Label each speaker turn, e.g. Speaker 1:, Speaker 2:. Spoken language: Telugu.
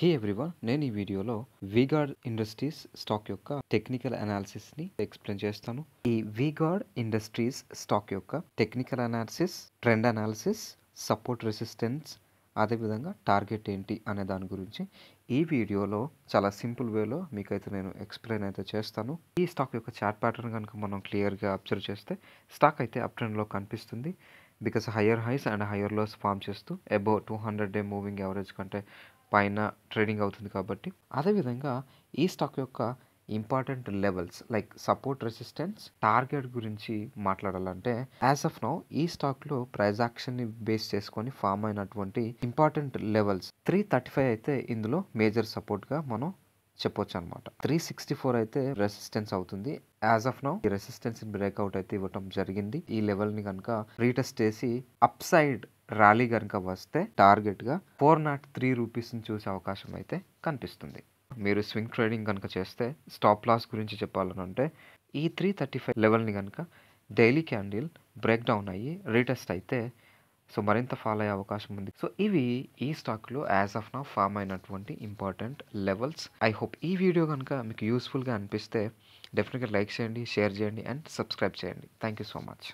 Speaker 1: హే ఎవ్రీవన్, నేను ఈ వీడియోలో వీగార్డ్ ఇండస్ట్రీస్ స్టాక్ యొక్క టెక్నికల్ అనాలిసిస్ని ఎక్స్ప్లెయిన్ చేస్తాను. ఈ వీగార్డ్ ఇండస్ట్రీస్ స్టాక్ యొక్క technical analysis, trend analysis, support resistance, అదేవిధంగా టార్గెట్ ఏంటి అనే దాని గురించి ఈ వీడియోలో చాలా సింపుల్ వేలో మీకైతే నేను ఎక్స్ప్లెయిన్ అయితే చేస్తాను. ఈ స్టాక్ యొక్క చార్ట్ ప్యాటర్న్ కనుక మనం క్లియర్గా అబ్జర్వ్ చేస్తే స్టాక్ అయితే అప్ ట్రెండ్లో కనిపిస్తుంది. Because higher highs and higher lows form చేస్తూ అబౌవ్ 200 డే మూవింగ్ యావరేజ్ కంటే పైన ట్రేడింగ్ అవుతుంది కాబట్టి, అదేవిధంగా ఈ స్టాక్ యొక్క important levels like support resistance, target గురించి మాట్లాడాలంటే యాజ్ ఆఫ్ నౌ ఈ స్టాక్లో ప్రైస్ యాక్షన్ని బేస్ చేసుకొని ఫామ్ అయినటువంటి ఇంపార్టెంట్ లెవెల్స్ 335 అయితే ఇందులో మేజర్ సపోర్ట్గా మనం చెప్పొచ్చు అనమాట. 364 అయితే రెసిస్టెన్స్ అవుతుంది. యాజ్ ఆఫ్ నౌ ఈ రెసిస్టెన్స్ బ్రేక్అవుట్ అయితే ఇవ్వటం జరిగింది. ఈ లెవెల్ని కనుక రీటెస్ట్ చేసి అప్ సైడ్ ర్యాలీ కనుక వస్తే టార్గెట్గా 403 రూపీస్ని చూసే అవకాశం అయితే కనిపిస్తుంది. మీరు స్వింగ్ ట్రేడింగ్ కనుక చేస్తే స్టాప్ లాస్ గురించి చెప్పాలనంటే ఈ 335 లెవెల్ని కనుక డైలీ క్యాండిల్ బ్రేక్ డౌన్ అయ్యి రీటెస్ట్ అయితే సో మరింత ఫాలో అయ్యే అవకాశం ఉంది. సో ఇవి ఈ స్టాక్లో యాజ్ ఆఫ్ నౌ ఫామ్ అయినటువంటి ఇంపార్టెంట్ లెవెల్స్. ఐ హోప్ ఈ వీడియో కనుక మీకు యూస్ఫుల్గా అనిపిస్తే డెఫినెట్గా లైక్ చేయండి, షేర్ చేయండి అండ్ సబ్స్క్రైబ్ చేయండి. Thank you so much.